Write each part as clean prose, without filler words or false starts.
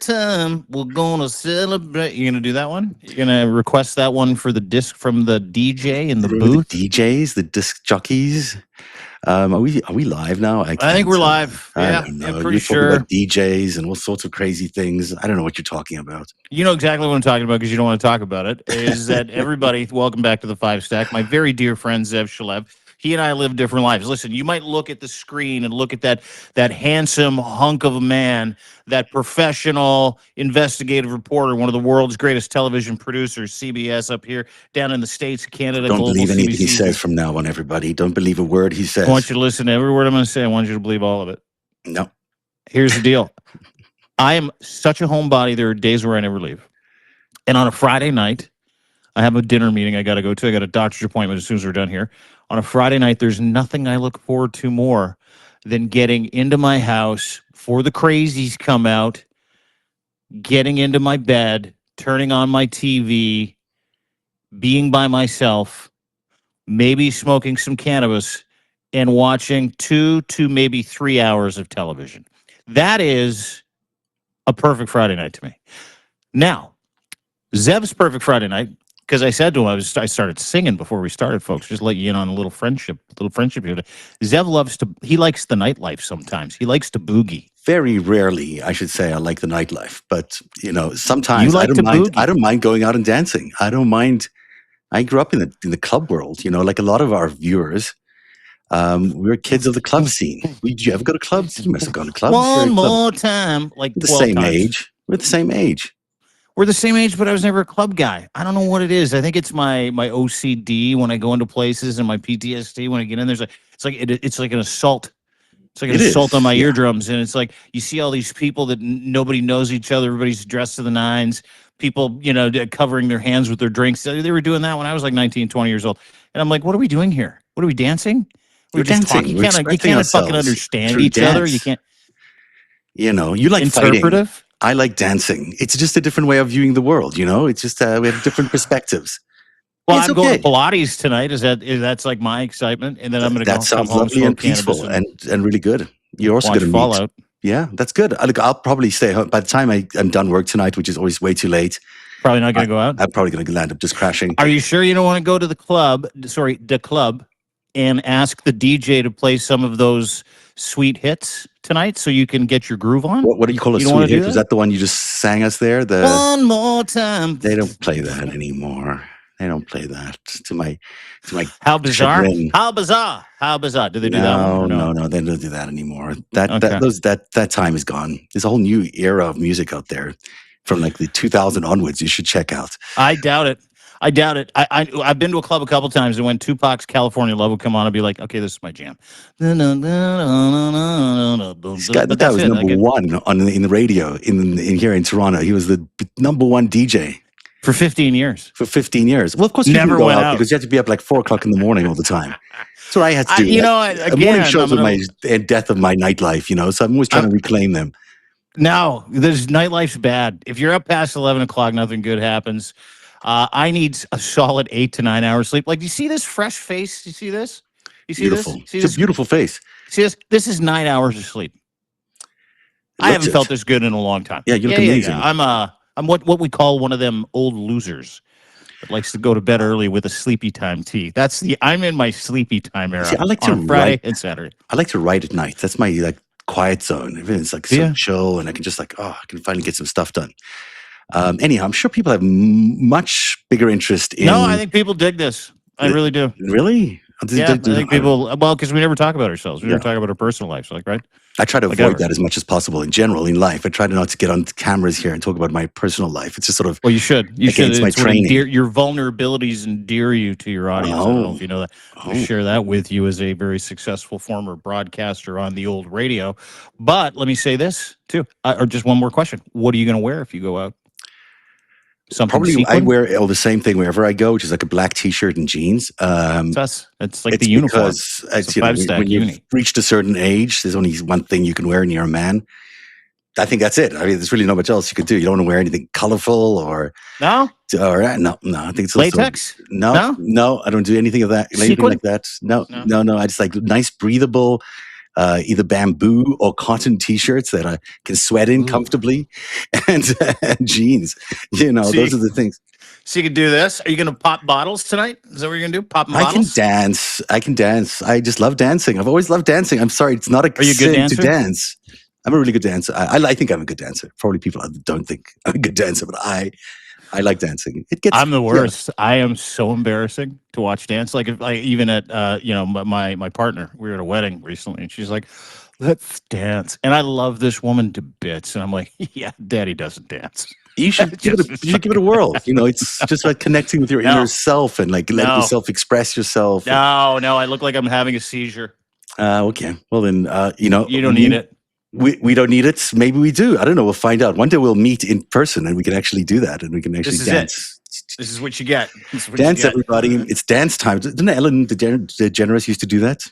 time, we're gonna celebrate. You gonna do that one? You're gonna request that one for the disc from the DJ in the Remember booth? the DJs, the disc jockeys? Are we live now? I I think think we're so. live. I Yeah, don't yeah, know. pretty You're talking sure. about DJs and all sorts of crazy things. I don't know what you're talking about. You know exactly what I'm talking about because you don't want to talk about it. Is that everybody? Welcome back to the Five Stack. My very dear friend Zev Shalev. He and I live different lives. Listen, you might look at the screen and look at that handsome hunk of a man, that professional investigative reporter, one of the world's greatest television producers, CBS up here, down in the States, Canada, Don't global believe anything he CBC. says from now on, everybody. Don't believe a word he I want says. you to listen to every word I'm going to say. I want you to believe all of it. No. Here's the deal. I am such a homebody. There are days where I never leave. And on a Friday night, I have a dinner meeting I got to go to. I got a doctor's appointment as soon as we're done here. On a Friday night, there's nothing I look forward to more than getting into my house before the crazies come out, getting into my bed, turning on my TV, being by myself, maybe smoking some cannabis, and watching 2 to maybe 3 hours of television. That is a perfect Friday night to me. Now, Zev's perfect Friday night, because I said to him, I started singing before we started, folks. Just let you in on a little friendship here. Zev he likes the nightlife sometimes. He likes to boogie. Very rarely, I should say, I like the nightlife. But You sometimes like to boogie. I don't mind going out and dancing. I don't mind. I grew up in the club world. Like a lot of our viewers. We were kids of the club scene. Did you ever go to clubs? You must have gone to clubs. One more time, like We're the 12 same times. age. We're the same age. We're the same age, but I was never a club guy. I don't know what it is. I think it's my OCD when I go into places and my PTSD when I get in. It's like an assault. It's like an assault on my eardrums, and it's like you see all these people that nobody knows each other. Everybody's dressed to the nines. People, covering their hands with their drinks. They were doing that when I was like 19, 20 years old, and I'm like, what are we doing here? What are we dancing? We're dancing. You can't fucking understand each other. You can't. You like interpretive. Fighting. I like dancing. It's just a different way of viewing the world. It's just we have different perspectives. Well, I'm going to Pilates tonight. That's like my excitement, and then I'm going to go. That sounds lovely and peaceful and really good. You're also going to Fallout. Yeah, that's good. I'll probably stay home by the time I'm done work tonight, which is always way too late. Probably not going to go out. I'm probably going to land up just crashing. Are you sure you don't want to go to the club? Sorry, the club, and ask the DJ to play some of those sweet hits tonight, so you can get your groove on. What do you call a sweet hit? Was that the one you just sang us there? One more time. They don't play that anymore. They don't play that to my. How bizarre! Chagrin. How bizarre! Do they do that one? No, they don't do that anymore. That time is gone. There's a whole new era of music out there, from like the 2000 onwards. You should check out. I doubt it. I've been to a club a couple times, and when Tupac's California Love would come on, I'd be like, okay, this is my jam. That was number one in the radio in here in Toronto. He was the number one DJ. For 15 years. Well, of course, you never go went out because you had to be up like 4 o'clock in the morning all the time. That's what I had to do. Morning shows are my death of my nightlife. So I'm always trying to reclaim them. No, nightlife's bad. If you're up past 11 o'clock, nothing good happens. I need a solid 8 to 9 hours sleep. Like, do you see this fresh face? You see this? You see beautiful. This? See it's this? A beautiful face. See this? This is 9 hours of sleep. I haven't felt this good in a long time. Yeah, you look amazing. Yeah. I'm what we call one of them old losers that likes to go to bed early with a sleepy time tea. I'm in my sleepy time era. See, I like to on Friday and Saturday. I like to write at night. That's my quiet zone. It's so chill, and I can just I can finally get some stuff done. Anyhow, I'm sure people have much bigger interest in. No, I think people dig this. I really do. Really? Yeah, I think people. Well, because we never talk about ourselves. We never talk about our personal lives, right? I try to avoid that as much as possible in general in life. I try not to get on cameras here and talk about my personal life. It's just sort of. Well, you should. It's my training. Your vulnerabilities endear you to your audience. I don't know if you know that. I share that with you as a very successful former broadcaster on the old radio. But let me say this too, or just one more question: what are you going to wear if you go out? Something probably sequin? I wear the same thing wherever I go, which is like a black T-shirt and jeans. It's like the uniform. Because when you've reached a certain age, there's only one thing you can wear, and you're a man. I think that's it. I mean, there's really not much else you could do. You don't want to wear anything colorful or no. No. I think it's latex. No, I don't do anything of that. Anything like that. No. I just like nice, breathable. either bamboo or cotton T-shirts that I can sweat in comfortably, and jeans. Those are the things. So you can do this. Are you going to pop bottles tonight? Is that what you're going to do? Popping I can bottles? dance. I can dance. I just love dancing. I've always loved dancing. I'm sorry, it's not a Are you a good sin to dancer? dance. I'm a really good dancer. I think I'm a good dancer. Probably people don't think I'm a good dancer, but I like dancing. I'm the worst. I am so embarrassing to watch dance. Like even at my partner, we were at a wedding recently, and she's like, "Let's dance," and I love this woman to bits, and I'm like, "Yeah, Daddy doesn't dance." You should give it a whirl. It's just like connecting with your inner self and like letting yourself express yourself. No, I look like I'm having a seizure. Okay. Well then, you don't need it. We don't need it. Maybe we do. I don't know. We'll find out. One day we'll meet in person and we can actually do that and we can actually dance. This is what you get. Dance, everybody. It's dance time. Didn't Ellen DeGeneres used to do that?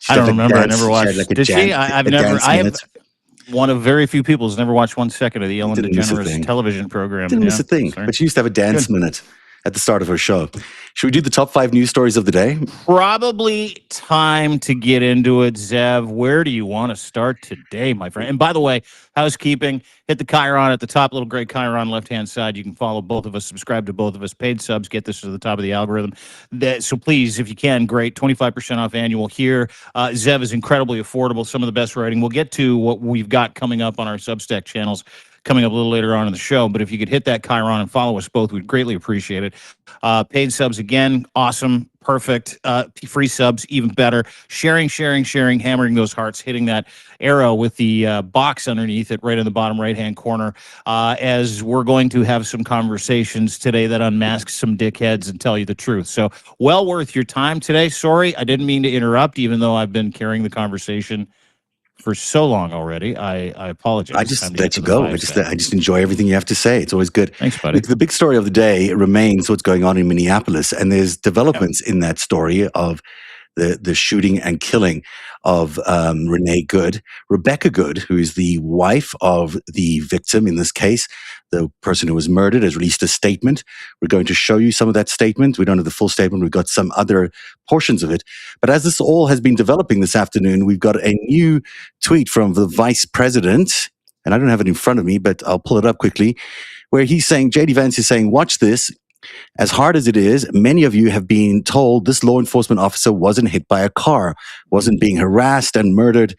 I don't remember. I never watched. Did she? I've never. I have one of very few people who's never watched 1 second of the Ellen DeGeneres television program. Didn't miss a thing. But she used to have a dance minute at the start of her show. Should we do the top 5 news stories of the day? Probably time to get into it, Zev. Where do you want to start today, my friend? And by the way, housekeeping, hit the Chiron at the top, little gray Chiron left-hand side. You can follow both of us, subscribe to both of us, paid subs, get this to the top of the algorithm. So please, if you can, great, 25% off annual here. Zev is incredibly affordable, some of the best writing. We'll get to what we've got coming up on our Substack channels coming up a little later on in the show. But if you could hit that Chiron and follow us both, we'd greatly appreciate it. Paid subs, again, awesome, perfect. Free subs, even better. Sharing, hammering those hearts, hitting that arrow with the box underneath it right in the bottom right-hand corner, as we're going to have some conversations today that unmask some dickheads and tell you the truth. So well worth your time today. Sorry, I didn't mean to interrupt, even though I've been carrying the conversation for so long already. I apologize. I just let you go. I just enjoy everything you have to say. It's always good. Thanks, buddy. The big story of the day remains what's going on in Minneapolis, and there's developments in that story of the shooting and killing of Renee Good. Rebecca Good, who is the wife of the victim in this case, the person who was murdered, has released a statement. We're going to show you some of that statement. We don't have the full statement. We've got some other portions of it. But as this all has been developing this afternoon, we've got a new tweet from the vice president, and I don't have it in front of me, but I'll pull it up quickly, where he's saying, J.D. Vance is saying, watch this. As hard as it is, many of you have been told this law enforcement officer wasn't hit by a car, wasn't being harassed and murdered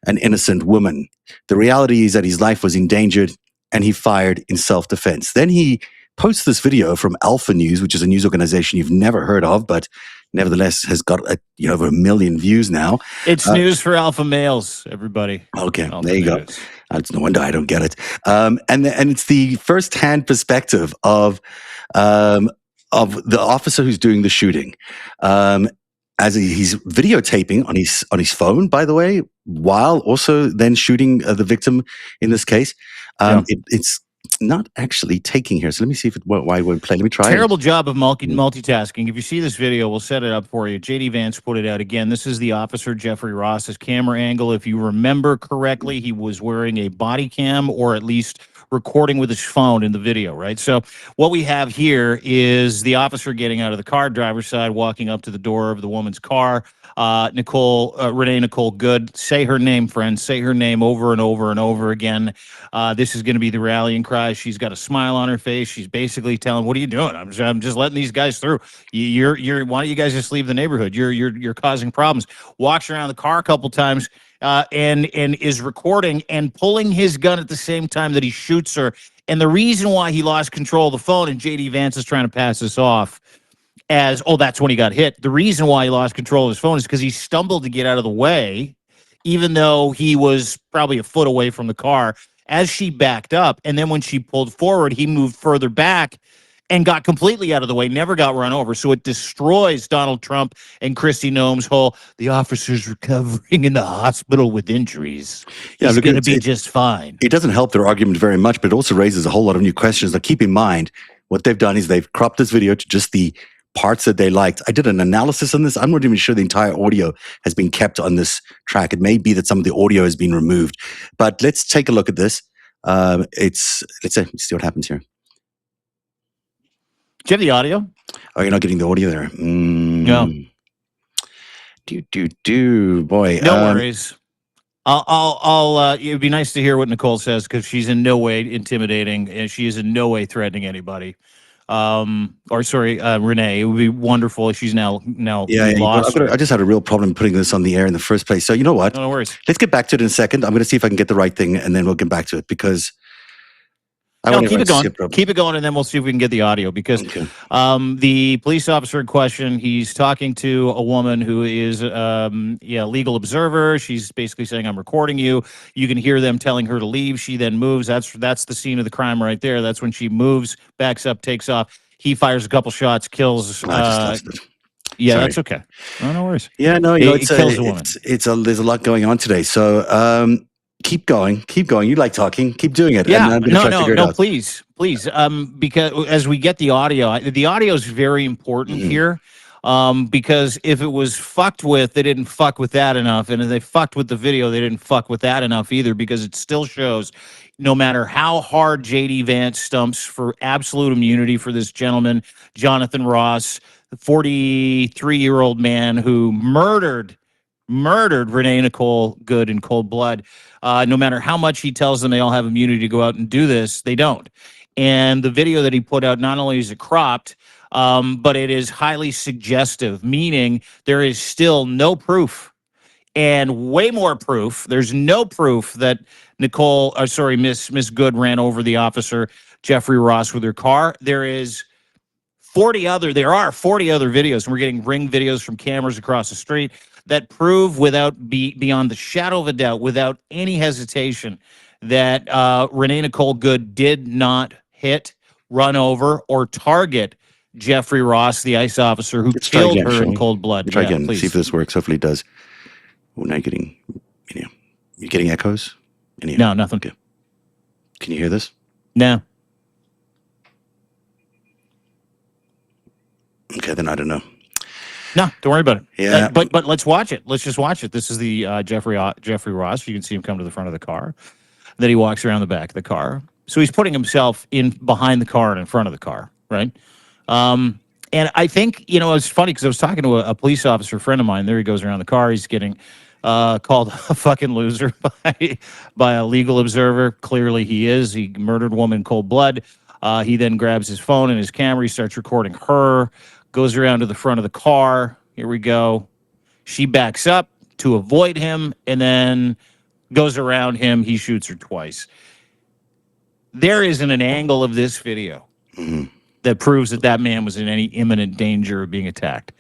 an innocent woman. The reality is that his life was endangered and he fired in self-defense. Then he posts this video from Alpha News, which is a news organization you've never heard of, but nevertheless has got over 1 million views now. It's news for alpha males, everybody. Okay, there you go. It's no wonder I don't get it. And it's the first-hand perspective of the officer who's doing the shooting, as he's videotaping on his phone, by the way, while also then shooting the victim in this case. It's not actually taking here. So let me see why it won't play. Let me try. Terrible job of multitasking. If you see this video, we'll set it up for you. J.D. Vance put it out again. This is the officer, Jeffrey Ross's camera angle. If you remember correctly, he was wearing a body cam, or at least recording with his phone in the video, right? So what we have here is the officer getting out of the car, driver's side, walking up to the door of the woman's car. Renee Nicole Good. Say her name, friends. Say her name over and over and over again. This is going to be the rallying cry. She's got a smile on her face. She's basically telling, "What are you doing? I'm just letting these guys through. Why don't you guys just leave the neighborhood? You're causing problems." Walks around the car a couple times. And is recording and pulling his gun at the same time that he shoots her. And the reason why he lost control of the phone, and J.D. Vance is trying to pass this off as, oh, that's when he got hit. The reason why he lost control of his phone is because he stumbled to get out of the way, even though he was probably a foot away from the car as she backed up. And then when she pulled forward, he moved further back and got completely out of the way, never got run over. So it destroys Donald Trump and Kristi Noem's whole, the officer's recovering in the hospital with injuries. He's going to be just fine. It doesn't help their argument very much, but it also raises a whole lot of new questions. Now, keep in mind, what they've done is they've cropped this video to just the parts that they liked. I did an analysis on this. I'm not even sure the entire audio has been kept on this track. It may be that some of the audio has been removed. But let's take a look at this. Let's see what happens here. Do you have the audio? Oh, you're not getting the audio there. No. Boy. No worries. It'd be nice to hear what Nicole says because she's in no way intimidating and she is in no way threatening anybody. Or sorry, Renee. It would be wonderful if she's now we lost her. I just had a real problem putting this on the air in the first place. So you know what? No worries. Let's get back to it in a second. I'm going to see if I can get the right thing, and then we'll get back to it because Keep it going. Keep it going, and then we'll see if we can get the audio because the police officer in question, he's talking to a woman who is legal observer. She's basically saying, "I'm recording you." You can hear them telling her to leave. She then moves. That's the scene of the crime right there. That's when she moves, backs up, takes off. He fires a couple shots, kills. I just lost it. Yeah, Sorry. that's okay. No worries. Yeah, no, it kills a woman. There's a lot going on today. So keep going. You like talking. Keep doing it. Yeah, and no, please. Because as we get the audio is very important here. Because if it was fucked with, they didn't fuck with that enough, and if they fucked with the video, they didn't fuck with that enough either. Because it still shows, no matter how hard JD Vance stumps for absolute immunity for this gentleman, Jonathan Ross, the 43-year-old man who murdered Renee Nicole Good in cold blood. No matter how much he tells them they all have immunity to go out and do this, they don't. And the video that he put out, not only is it cropped, but it is highly suggestive, meaning there is still no proof and way more proof. There's no proof that Miss Good ran over the officer, Jeffrey Ross, with her car. There are 40 other videos, and we're getting ring videos from cameras across the street that prove beyond the shadow of a doubt, without any hesitation, that Renee Nicole Good did not hit, run over, or target Jeffrey Ross, the ICE officer who killed her in cold blood. Try again. See if this works. Hopefully it does. We're not getting, you're getting echoes? No, nothing. Okay. Can you hear this? No. Okay, then I don't know. No, don't worry about it. Yeah, but let's watch it. Let's just watch it. This is the Jeffrey Ross. You can see him come to the front of the car. Then he walks around the back of the car. So he's putting himself in behind the car and in front of the car, right? And I think it's funny because I was talking to a police officer friend of mine. There he goes around the car. He's getting called a fucking loser by a legal observer. Clearly, he is. He murdered a woman in cold blood. He then grabs his phone and his camera. He starts recording her. Goes around to the front of the car. Here we go. She backs up to avoid him and then goes around him. He shoots her twice. There isn't an angle of this video that proves that man was in any imminent danger of being attacked.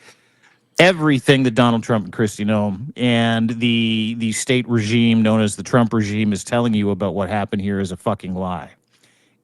Everything that Donald Trump and Kristi Noem and the state regime known as the Trump regime is telling you about what happened here is a fucking lie.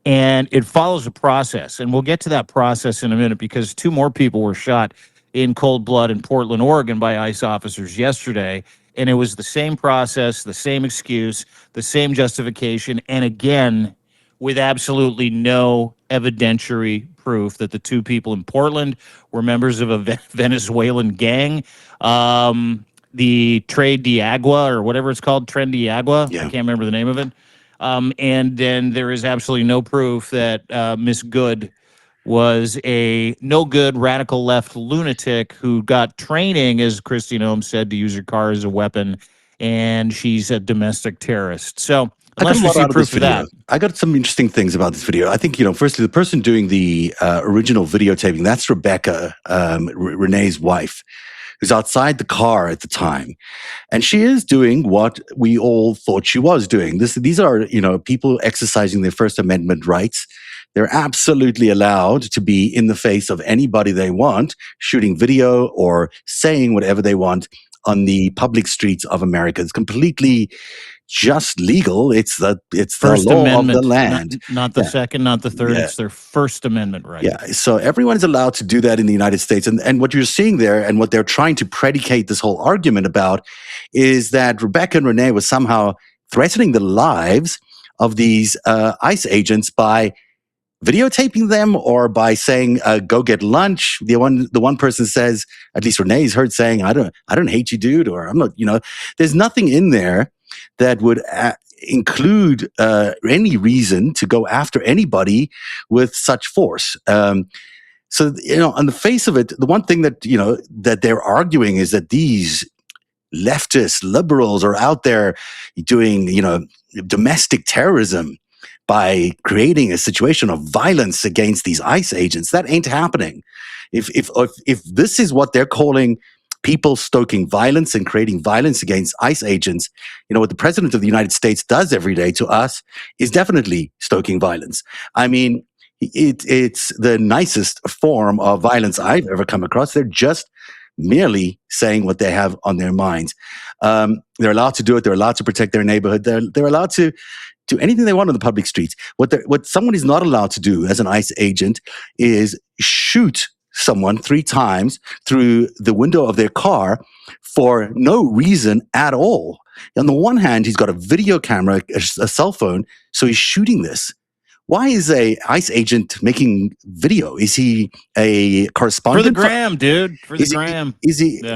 And it follows a process, and we'll get to that process in a minute because 2 more people were shot in cold blood in Portland, Oregon by ICE officers yesterday, and it was the same process, the same excuse, the same justification, and again, with absolutely no evidentiary proof that the 2 people in Portland were members of a Venezuelan gang. The Tren de Agua, or whatever it's called, Tren de Agua. Yeah. I can't remember the name of it. And then there is absolutely no proof that Miss Good was a no-good radical left lunatic who got training, as Kristi Noem said, to use her car as a weapon, and she's a domestic terrorist. So unless we see proof of that. I got some interesting things about this video. I think, firstly, the person doing the original videotaping, that's Rebecca, Renee's wife, who's outside the car at the time. And she is doing what we all thought she was doing. These are, people exercising their First Amendment rights. They're absolutely allowed to be in the face of anybody they want, shooting video or saying whatever they want on the public streets of America. It's completely just legal. It's the First law Amendment, of the land. Not the second, not the third. Yeah. It's their First Amendment right. Yeah. So everyone is allowed to do that in the United States. And what you're seeing there and what they're trying to predicate this whole argument about is that Rebecca and Renee was somehow threatening the lives of these ICE agents by videotaping them or by saying, go get lunch. The one person says, at least Renee's heard saying, I don't hate you, dude, or I'm not, there's nothing in there that would include any reason to go after anybody with such force. So, on the face of it, the one thing that, that they're arguing is that these leftists, liberals are out there doing, domestic terrorism by creating a situation of violence against these ICE agents. That ain't happening. If this is what they're calling people stoking violence and creating violence against ICE agents, what the president of the United States does every day to us is definitely stoking violence. I mean, it's the nicest form of violence I've ever come across. They're just merely saying what they have on their minds. They're allowed to do it. They're allowed to protect their neighborhood. They're allowed to do anything they want on the public streets. What someone is not allowed to do as an ICE agent is shoot someone 3 times through the window of their car for no reason at all. On the one hand, he's got a video camera, a cell phone, so he's shooting this. Why is a ICE agent making video? Is he a correspondent? For the gram, dude. For the gram.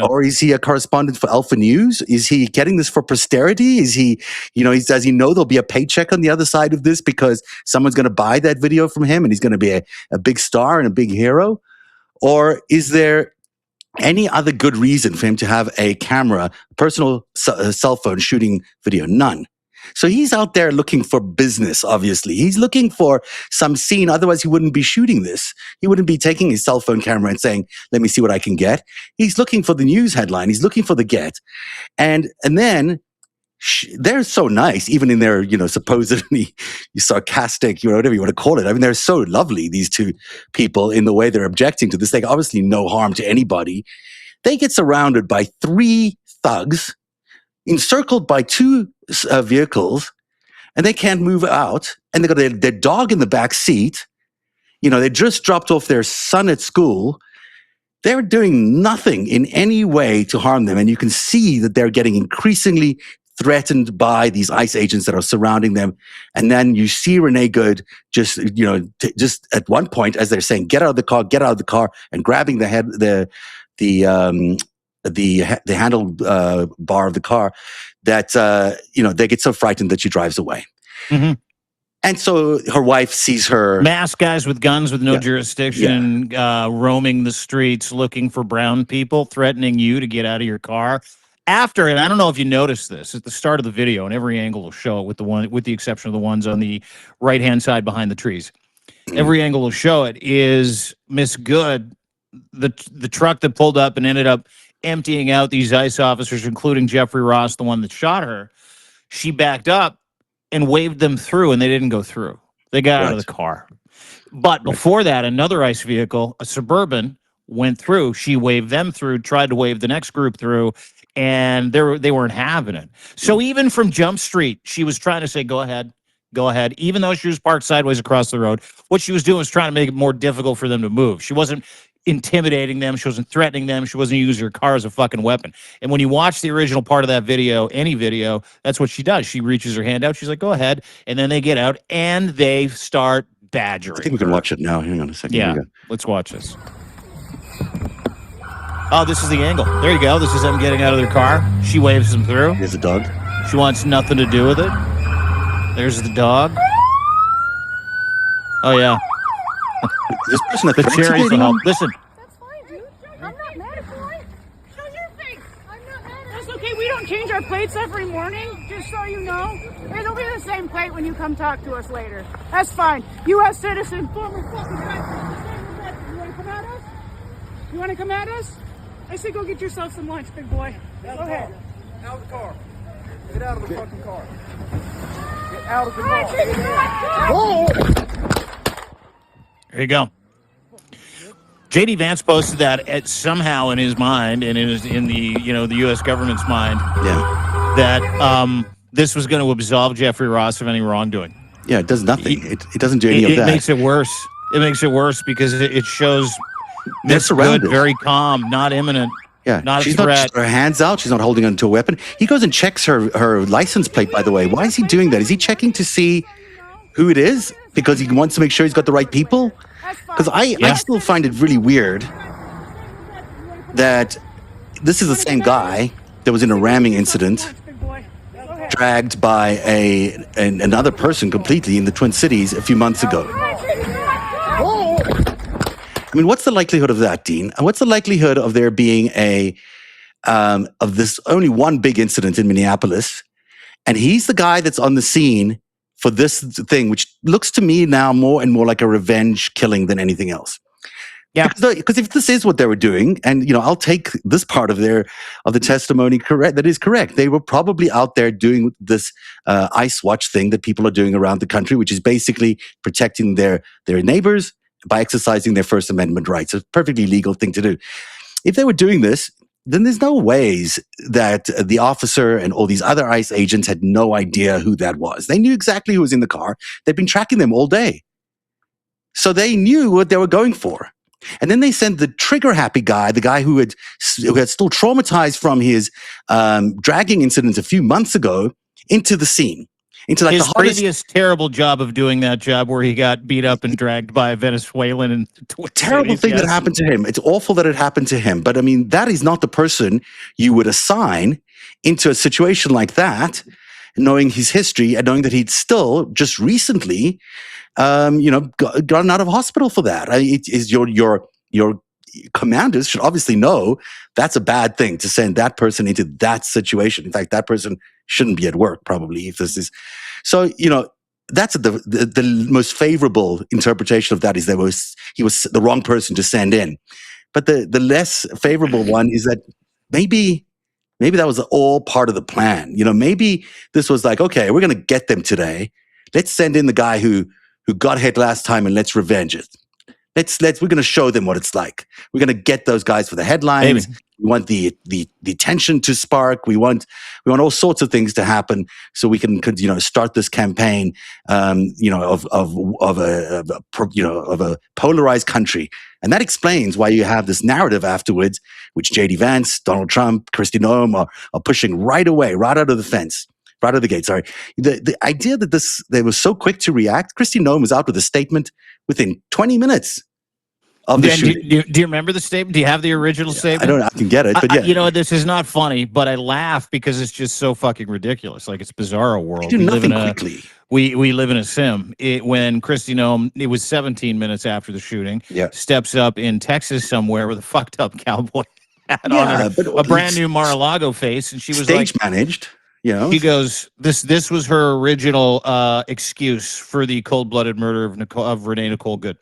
Or is he a correspondent for Alpha News? Is he getting this for posterity? Is he, does he know there'll be a paycheck on the other side of this because someone's going to buy that video from him and he's going to be a big star and a big hero? Or is there any other good reason for him to have a camera, a personal cell phone shooting video? None. So he's out there looking for business, obviously. He's looking for some scene. Otherwise, he wouldn't be shooting this. He wouldn't be taking his cell phone camera and saying, let me see what I can get. He's looking for the news headline. He's looking for the get. And then they're so nice, even in their, supposedly sarcastic, whatever you want to call it. I mean, they're so lovely, these two people, in the way they're objecting to this. They obviously no harm to anybody. They get surrounded by 3 thugs, encircled by 2 vehicles, and they can't move out. And they got their dog in the back seat. They just dropped off their son at school. They're doing nothing in any way to harm them. And you can see that they're getting increasingly threatened by these ICE agents that are surrounding them. And then you see Renee Good just at one point, as they're saying, get out of the car, and grabbing the handle bar of the car, that they get so frightened that she drives away. Mm-hmm. And so her wife sees her. Masked guys with guns with no jurisdiction, roaming the streets looking for brown people, threatening you to get out of your car. After, and I don't know if you noticed this, at the start of the video, and every angle will show it, with the exception of the ones on the right-hand side behind the trees. Every angle will show it, is Miss Good, the truck that pulled up and ended up emptying out these ICE officers, including Jeffrey Ross, the one that shot her. She backed up and waved them through, and they didn't go through. They got out of the car. But before that, another ICE vehicle, a Suburban, went through. She waved them through, tried to wave the next group through, and they weren't having it. So even from Jump Street, she was trying to say, go ahead, even though she was parked sideways across the road. What she was doing was trying to make it more difficult for them to move. She wasn't intimidating them. She wasn't threatening them. She wasn't using her car as a fucking weapon. And when you watch the original part of that video, any video, that's what she does. She reaches her hand out. She's like, go ahead. And then they get out and they start badgering. I think we can watch it now. Hang on a second. Yeah, let's watch this. Oh, this is the angle. There you go. This is them getting out of their car. She waves them through. There's the dog. She wants nothing to do with it. There's the dog. Oh, yeah. This person at the cherries will help. Listen. That's fine, dude. I'm not mad at you. Show your face. I'm not mad at you. That's okay. We don't change our plates every morning, just so you know. It'll be the same plate when you come talk to us later. That's fine. U.S. citizen, former fucking president. You want to come at us? You want to come at us? I say go get yourself some lunch, big boy. Go ahead. Out of the car. Get out of the fucking car. Get out of the car. Oh! There you go. J.D. Vance posted that somehow in his mind, and in the the U.S. government's mind, that this was going to absolve Jeffrey Ross of any wrongdoing. Yeah, it does nothing. It doesn't do any of that. It makes it worse. It makes it worse because it shows They're surrounded. Good, very calm, not imminent. Yeah, not she's a threat. not her hands out. She's not holding onto a weapon. He goes and checks her license plate, by the way. Why is he doing that? Is he checking to see who it is? Because he wants to make sure he's got the right people? Because I still find it really weird that this is the same guy that was in a ramming incident, dragged by another person completely in the Twin Cities a few months ago. I mean, what's the likelihood of that, Dean? And what's the likelihood of there being a of this only one big incident in Minneapolis. And he's the guy that's on the scene for this thing, which looks to me now more and more like a revenge killing than anything else. Yeah. Because if this is what they were doing, and I'll take this part of the testimony correct. That is correct. They were probably out there doing this ICE watch thing that people are doing around the country, which is basically protecting their neighbors by exercising their First Amendment rights. It's a perfectly legal thing to do. If they were doing this, then there's no ways that the officer and all these other ICE agents had no idea who that was. They knew exactly who was in the car. They've been tracking them all day. So they knew what they were going for. And then they sent the trigger-happy guy, the guy who had still traumatized from his dragging incident a few months ago, into the scene. Into like his the hardest, previous terrible job of doing that job where he got beat up and dragged by a Venezuelan and terrible thing that happened to him. It's awful that it happened to him. But I mean, that is not the person you would assign into a situation like that, knowing his history and knowing that he'd still just recently gotten out of hospital for that. It is your commanders should obviously know that's a bad thing to send that person into that situation. In fact, that person shouldn't be at work probably if this is. So, that's the most favorable interpretation of that is he was the wrong person to send in. But the less favorable one is that maybe that was all part of the plan. Maybe this was like, okay, we're going to get them today. Let's send in the guy who got hit last time and let's revenge it. We're going to show them what it's like. We're going to get those guys for the headlines. Maybe. We want the tension to spark. We want all sorts of things to happen so we can start this campaign of a polarized country. And that explains why you have this narrative afterwards, which J.D. Vance, Donald Trump, Kristi Noem are pushing right away, right out of the fence. Right out of the gate, sorry. The idea that they were so quick to react, Kristi Noem was out with a statement within 20 minutes of the shooting. Do you remember the statement? Do you have the original statement? I can get it, but yeah. This is not funny, but I laugh because it's just so fucking ridiculous. Like, it's bizarro world. We do nothing quickly. We live in a sim. When Kristi Noem, it was 17 minutes after the shooting, steps up in Texas somewhere with a fucked up cowboy hat on her, a brand new Mar-a-Lago face, and she was stage managed. She goes, this was her original excuse for the cold-blooded murder of Renee Nicole Good.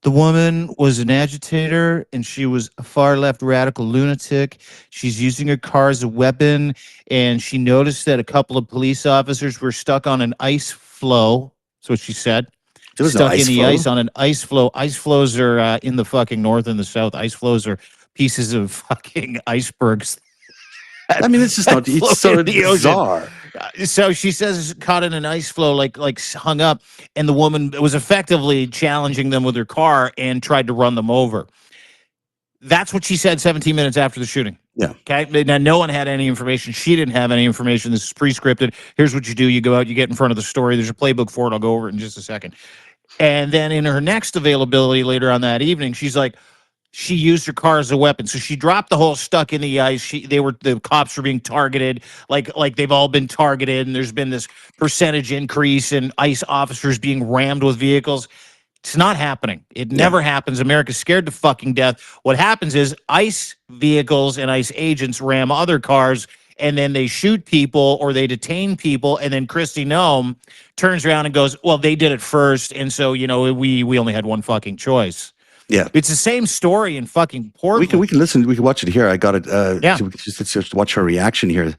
The woman was an agitator, and she was a far-left radical lunatic. She's using her car as a weapon, and she noticed that a couple of police officers were stuck on an ice floe. That's what she said. Stuck in the ice on an ice floe. Ice floes are in the fucking north and the south. Ice floes are pieces of fucking icebergs. I mean, it's just not. It's so bizarre. So she says caught in an ice floe, like hung up, and the woman was effectively challenging them with her car and tried to run them over. That's what she said 17 minutes after the shooting. Yeah. Okay. Now, no one had any information. She didn't have any information. This is pre-scripted. Here's what you do. You go out, you get in front of the story. There's a playbook for it. I'll go over it in just a second. And then in her next availability later on that evening, she's like, she used her car as a weapon. So she dropped the whole stuck in the ice. The cops were being targeted, like they've all been targeted, and there's been this percentage increase in ICE officers being rammed with vehicles. It's not happening. It never happens. America's scared to fucking death. What happens is ICE vehicles and ICE agents ram other cars, and then they shoot people or they detain people, and then Kristi Noem turns around and goes, well, they did it first, and so, we only had one fucking choice. Yeah, it's the same story in fucking Portland. We can listen. We can watch it here. I got it. Just watch her reaction here.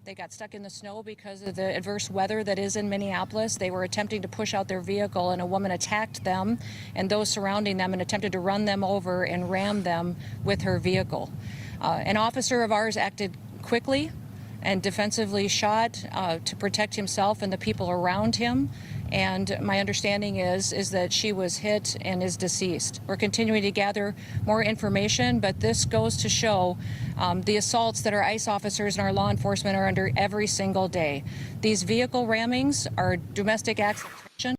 They got stuck in the snow because of the adverse weather that is in Minneapolis. They were attempting to push out their vehicle, and a woman attacked them and those surrounding them and attempted to run them over and ram them with her vehicle. An officer of ours acted quickly and defensively shot to protect himself and the people around him. And my understanding is that she was hit and is deceased. We're continuing to gather more information, but this goes to show the assaults that our ICE officers and our law enforcement are under every single day. These vehicle rammings are domestic acts of aggression.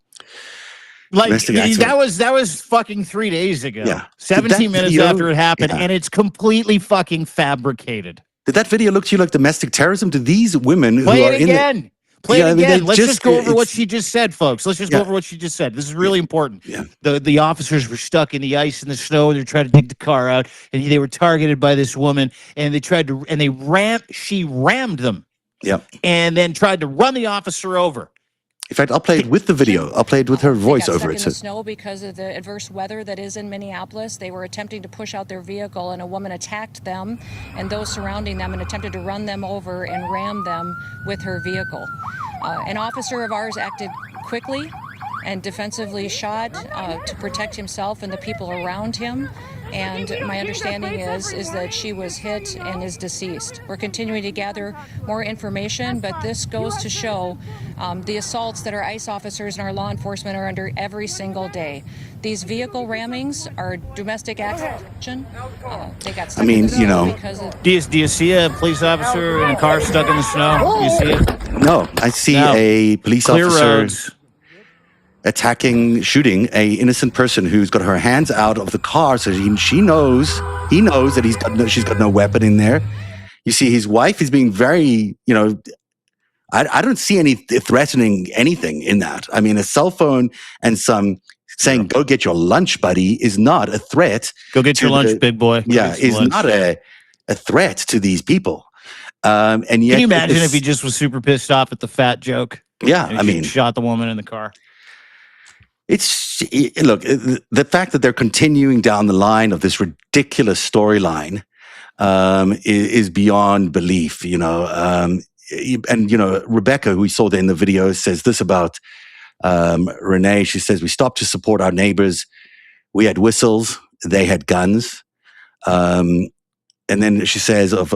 Like that was fucking 3 days ago. Yeah. 17 minutes after it happened, and it's completely fucking fabricated. Did that video look to you like domestic terrorism? Do these women who Play are it in again? Play Yeah, I it mean, again. Let's just- just go over what it's- she just said, folks. Let's just go Yeah. over what she just said. This is really important. Yeah. The officers were stuck in the ice and the snow, and they're trying to dig the car out, and they were targeted by this woman, and she rammed them, Yeah. and then tried to run the officer over. In fact, I'll play it with the video. I'll play it with her voice They got over stuck it. in the snow because of the adverse weather that is in Minneapolis. They were attempting to push out their vehicle, and a woman attacked them and those surrounding them and attempted to run them over and ram them with her vehicle. An officer of ours acted quickly and defensively shot to protect himself and the people around him. And my understanding is that she was hit and is deceased. We're continuing to gather more information, but this goes to show the assaults that our ICE officers and our law enforcement are under every single day. These vehicle rammings are domestic action. They got stuck in the snow because of... Do you see a police officer in a car stuck in the snow? Do you see it? No, I see No. a police Clear officer roads. shooting a innocent person who's got her hands out of the car, so he knows that she's got no weapon in there. You see, his wife is being very, I don't see any threatening anything in that. I mean, a cell phone and some saying "Go get your lunch, buddy" is not a threat. Go get your lunch, big boy. Go Yeah, get some is lunch. not a threat to these people. And yet, Can you imagine if he just was super pissed off at the fat joke? Yeah, And I he mean, shot the woman in the car. Look, the fact that they're continuing down the line of this ridiculous storyline is beyond belief, and Rebecca, who we saw there in the video, says this about Renee. She says, "We stopped to support our neighbors. We had whistles, they had guns." And then she says of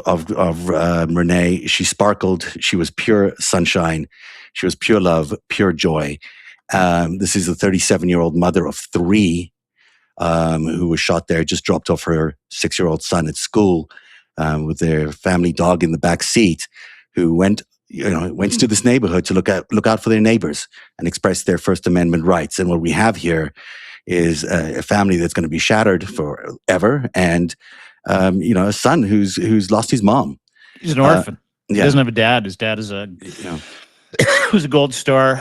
Renee, she sparkled. She was pure sunshine. She was pure love, pure joy. This is a 37-year-old mother of three who was shot there, just dropped off her 6-year-old son at school with their family dog in the back seat, who went to this neighborhood to look out for their neighbors and express their First Amendment rights. And what we have here is a family that's going to be shattered forever, and a son who's lost his mom. He's an orphan. He Yeah. doesn't have a dad. His dad is was a Gold Star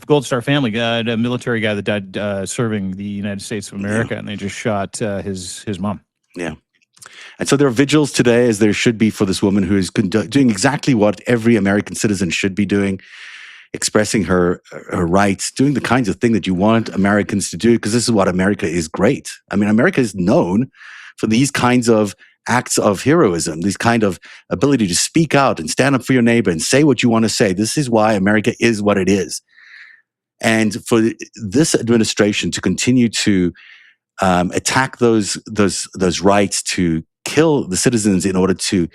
Gold Star family guy, a military guy that died serving the United States of America, and they just shot his mom. Yeah. And so there are vigils today, as there should be, for this woman who is doing exactly what every American citizen should be doing, expressing her rights, doing the kinds of thing that you want Americans to do, because this is what America is great. I mean, America is known for these kinds of acts of heroism, this kind of ability to speak out and stand up for your neighbor and say what you want to say. This is why America is what it is. And for this administration to continue to attack those rights, to kill the citizens in order to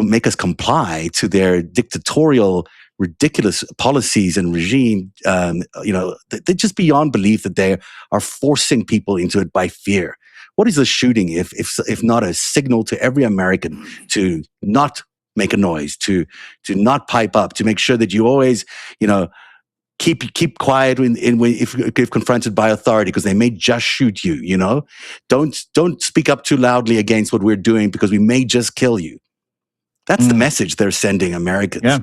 make us comply to their dictatorial, ridiculous policies and regime, they're just beyond belief that they are forcing people into it by fear. What is a shooting if not a signal to every American to not make a noise, to not pipe up, to make sure that you always, keep quiet if confronted by authority, because they may just shoot you. Don't speak up too loudly against what we're doing, because we may just kill you. That's the message they're sending Americans. Yeah.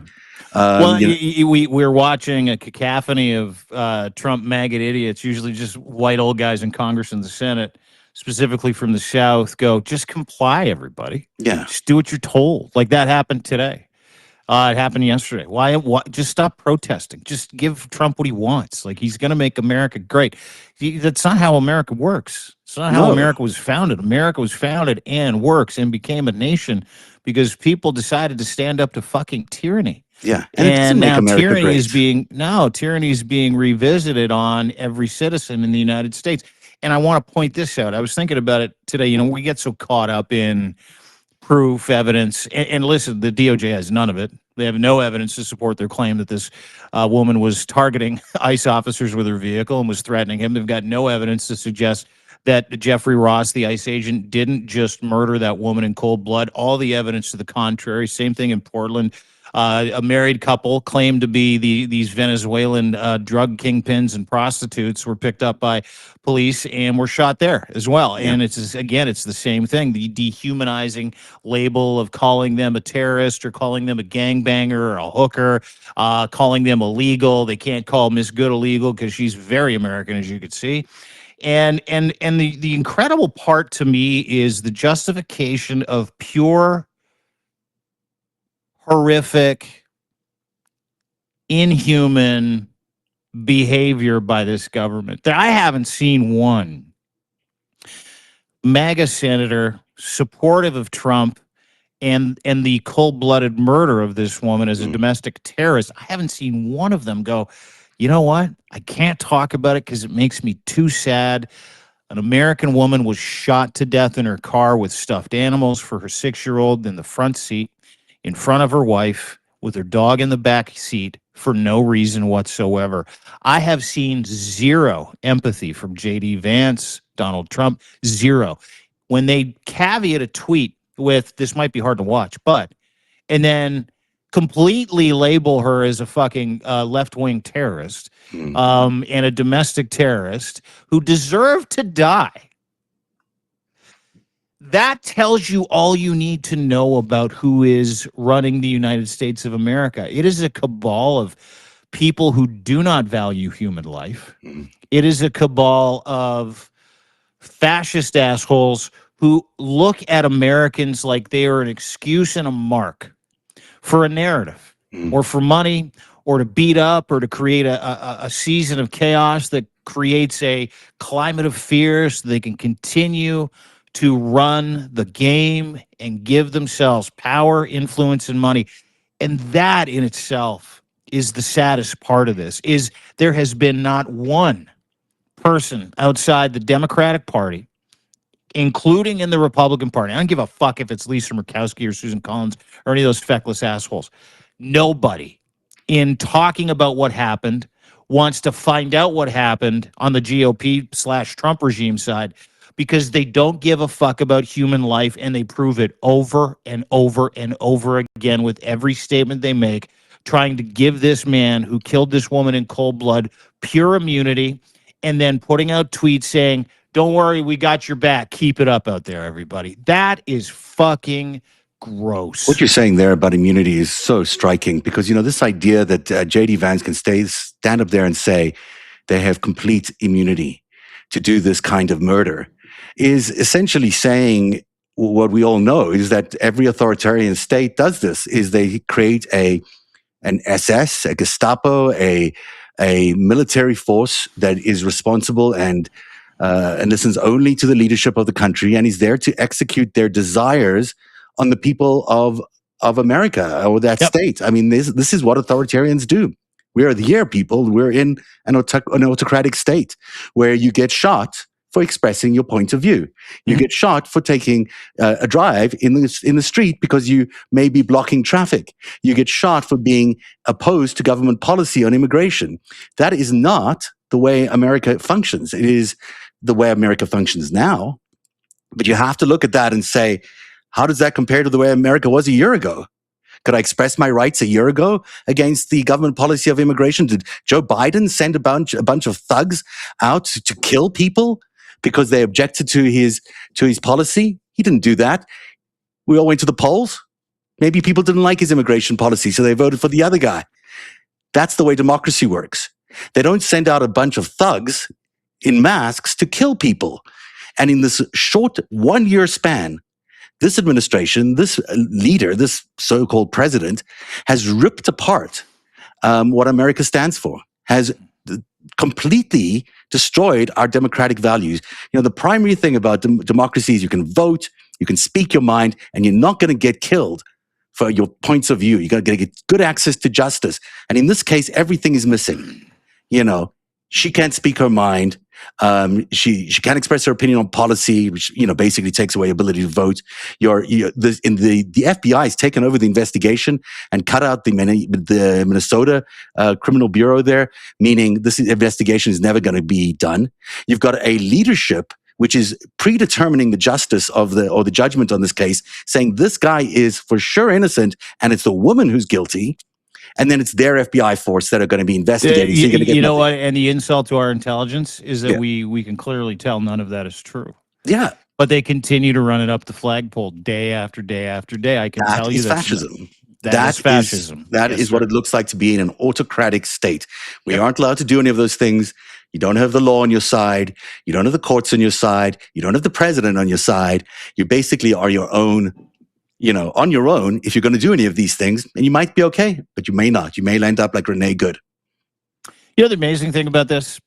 We're watching a cacophony of Trump maggot idiots, usually just white old guys in Congress and the Senate, specifically from the South, go, just comply, everybody. Yeah. Just do what you're told. Like that happened today. It happened yesterday. Why? Just stop protesting. Just give Trump what he wants. Like, he's going to make America great. That's not how America works. It's not how America was founded. America was founded and works and became a nation because people decided to stand up to fucking tyranny. Yeah. And now tyranny is being revisited on every citizen in the United States. And I want to point this out. I was thinking about it today. We get so caught up in proof, evidence, and listen, the DOJ has none of it. They have no evidence to support their claim that this woman was targeting ICE officers with her vehicle and was threatening him. They've got no evidence to suggest that Jeffrey Ross, the ICE agent, didn't just murder that woman in cold blood. All the evidence to the contrary. Same thing in Portland. A married couple claimed to be these Venezuelan drug kingpins and prostitutes were picked up by police and were shot there as well. Yeah. And it's the same thing, the dehumanizing label of calling them a terrorist or calling them a gangbanger or a hooker, calling them illegal. They can't call Miss Good illegal because she's very American, as you could see. And the incredible part to me is the justification of pure, horrific, inhuman behavior by this government. I haven't seen one MAGA senator supportive of Trump and the cold-blooded murder of this woman as a domestic terrorist. I haven't seen one of them go, you know what? I can't talk about it because it makes me too sad. An American woman was shot to death in her car with stuffed animals for her 6-year-old in the front seat in front of her wife with her dog in the back seat for no reason whatsoever. I have seen zero empathy from J.D. Vance, Donald Trump, zero. When they caveat a tweet with, this might be hard to watch, but, and then completely label her as a fucking left-wing terrorist and a domestic terrorist who deserved to die. That tells you all you need to know about who is running the United States of America. It is a cabal of people who do not value human life. It is a cabal of fascist assholes who look at Americans like they are an excuse and a mark for a narrative or for money or to beat up or to create a season of chaos that creates a climate of fear so they can continue to run the game and give themselves power, influence, and money. And that in itself is the saddest part of this, is there has been not one person outside the Democratic Party, including in the Republican Party. I don't give a fuck if it's Lisa Murkowski or Susan Collins or any of those feckless assholes. Nobody in talking about what happened wants to find out what happened on the GOP/Trump regime side, because they don't give a fuck about human life, and they prove it over and over and over again with every statement they make, trying to give this man who killed this woman in cold blood pure immunity, and then putting out tweets saying, don't worry, we got your back. Keep it up out there, everybody. That is fucking gross. What you're saying there about immunity is so striking, because, this idea that J.D. Vance can stand up there and say they have complete immunity to do this kind of murder is essentially saying what we all know, is that every authoritarian state does this, is they create an SS, a Gestapo, a military force that is responsible and listens only to the leadership of the country and is there to execute their desires on the people of America or that state. I mean, this is what authoritarians do. We are the people. We're in an autocratic state where you get shot for expressing your point of view. You get shot for taking a drive in the street because you may be blocking traffic. You get shot for being opposed to government policy on immigration. That is not the way America functions. It is the way America functions now. But you have to look at that and say, how does that compare to the way America was a year ago? Could I express my rights a year ago against the government policy of immigration? Did Joe Biden send a bunch of thugs out to kill people because they objected to his policy? He didn't do that. We all went to the polls. Maybe people didn't like his immigration policy, so they voted for the other guy. That's the way democracy works. They don't send out a bunch of thugs in masks to kill people. And in this short 1-year span, this administration, this leader, this so-called president, has ripped apart what America stands for, has completely destroyed our democratic values. The primary thing about democracy is you can vote, you can speak your mind, and you're not going to get killed for your points of view. You're going to get good access to justice. And in this case, everything is missing. She can't speak her mind. She can't express her opinion on policy, which basically takes away ability to vote. The FBI has taken over the investigation and cut out the Minnesota Criminal Bureau there, meaning this investigation is never going to be done. You've got a leadership which is predetermining the justice of the judgment on this case, saying this guy is for sure innocent and it's the woman who's guilty. And then it's their FBI force that are going to be investigating. So you're going to get You know nothing. what? And the insult to our intelligence is that Yeah. we can clearly tell none of that is true. Yeah, But they continue to run it up the flagpole day after day after day. I can that tell you is that's fascism. that is fascism. That Yes, is what sir. it looks like to be in an autocratic state. We Yep. aren't allowed to do any of those things. You don't have the law on your side. You don't have the courts on your side. You don't have the president on your side. You basically are your own, on your own if you're going to do any of these things. And you might be okay, but you may not. You may end up like Renee Good. You know, the amazing thing about this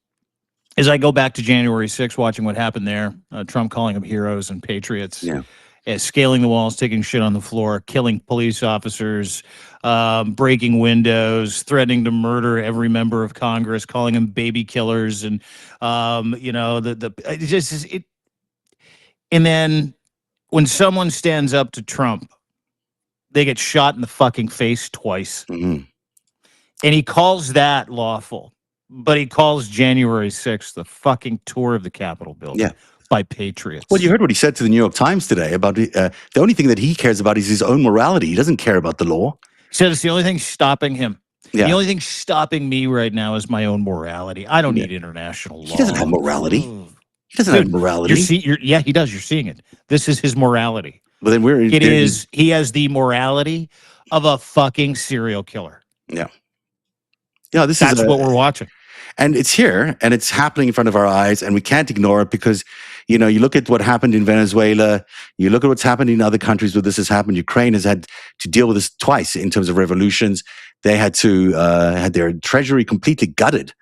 is I go back to January 6th, watching what happened there. Trump calling them heroes and patriots. Yeah. Scaling the walls, taking shit on the floor, killing police officers, breaking windows, threatening to murder every member of Congress, calling them baby killers, and And then when someone stands up to Trump, they get shot in the fucking face twice, Mhm. and he calls that lawful, but he calls January 6th the fucking tour of the Capitol building. Yeah. By patriots. Well, you heard what he said to the New York Times today about the only thing that he cares about is his own morality. He doesn't care about the law. He said it's the only thing stopping him. Yeah. The only thing stopping me right now is my own morality. I don't Yeah. need international law. He doesn't have morality. Ugh. He doesn't Dude, have morality. Yeah, he does. You're seeing it. This is his morality. But then He has the morality of a fucking serial killer. Yeah, That's what we're watching. And it's here, and it's happening in front of our eyes, and we can't ignore it because, you look at what happened in Venezuela, you look at what's happened in other countries where this has happened. Ukraine has had to deal with this twice in terms of revolutions. They had to had their treasury completely gutted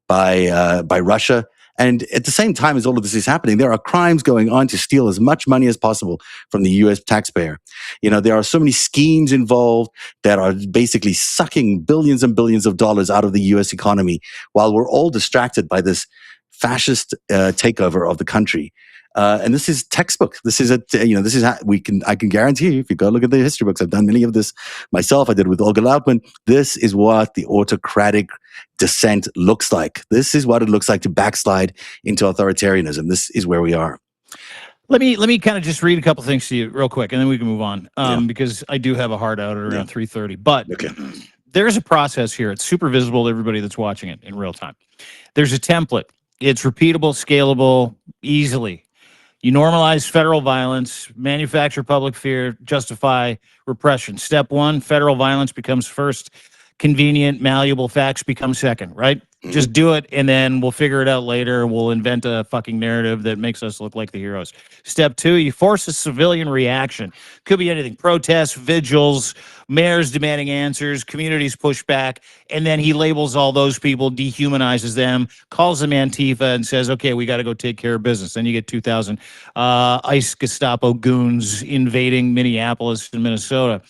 by Russia. And at the same time as all of this is happening, there are crimes going on to steal as much money as possible from the U.S. taxpayer. There are so many schemes involved that are basically sucking billions and billions of dollars out of the U.S. economy while we're all distracted by this fascist takeover of the country. And this is textbook. This is I can guarantee you, if you go look at the history books, I've done many of this myself. I did it with Olga Lautman. This is what the autocratic descent looks like. This is what it looks like to backslide into authoritarianism. This is where we are. Let me kind of just read a couple things to you real quick, and then we can move on because I do have a hard out at around 3:30. But there's a process here. It's super visible to everybody that's watching it in real time. There's a template. It's repeatable, scalable, easily. You normalize federal violence, manufacture public fear, justify repression. Step 1, federal violence becomes first. Convenient, malleable facts become second, right? Just do it, and then we'll figure it out later. We'll invent a fucking narrative that makes us look like the heroes. Step 2, you force a civilian reaction. Could be anything. Protests, vigils, mayors demanding answers, communities push back, and then he labels all those people, dehumanizes them, calls them Antifa, and says, okay, we got to go take care of business. Then you get 2,000 ICE Gestapo goons invading Minneapolis and Minnesota.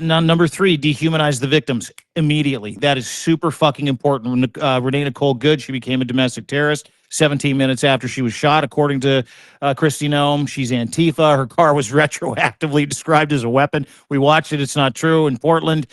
Number 3, dehumanize the victims immediately. That is super fucking important. Renee Nicole Good, she became a domestic terrorist 17 minutes after she was shot, according to Kristi Noem. She's Antifa. Her car was retroactively described as a weapon. We watched it. It's not true. In Portland,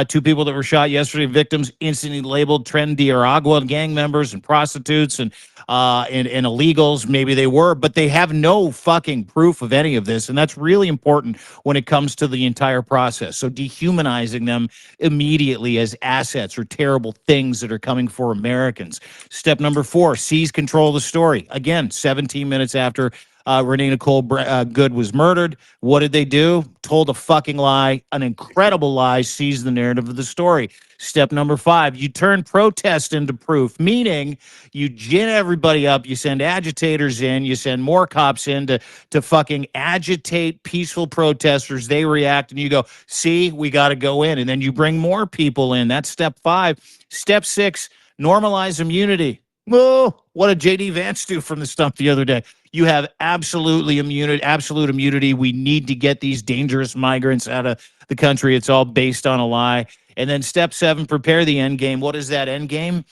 2 people that were shot yesterday, victims instantly labeled Tren de Aragua gang members and prostitutes and illegals. Maybe they were, but they have no fucking proof of any of this. And that's really important when it comes to the entire process. So dehumanizing them immediately as assets or terrible things that are coming for Americans. Step number 4, seize control of the story. Again, 17 minutes after Renee Nicole Good was murdered. What did they do? Told a fucking lie, an incredible lie, seized the narrative of the story. Step number 5, you turn protest into proof, meaning you gin everybody up, you send agitators in, you send more cops in to fucking agitate peaceful protesters. They react, and you go, see, we got to go in. And then you bring more people in. That's step 5. Step 6, normalize immunity. Oh, what did J.D. Vance do from the stump the other day? You have absolute immunity. We need to get these dangerous migrants out of the country. It's all based on a lie. And then step 7, prepare the end game. What is that end game?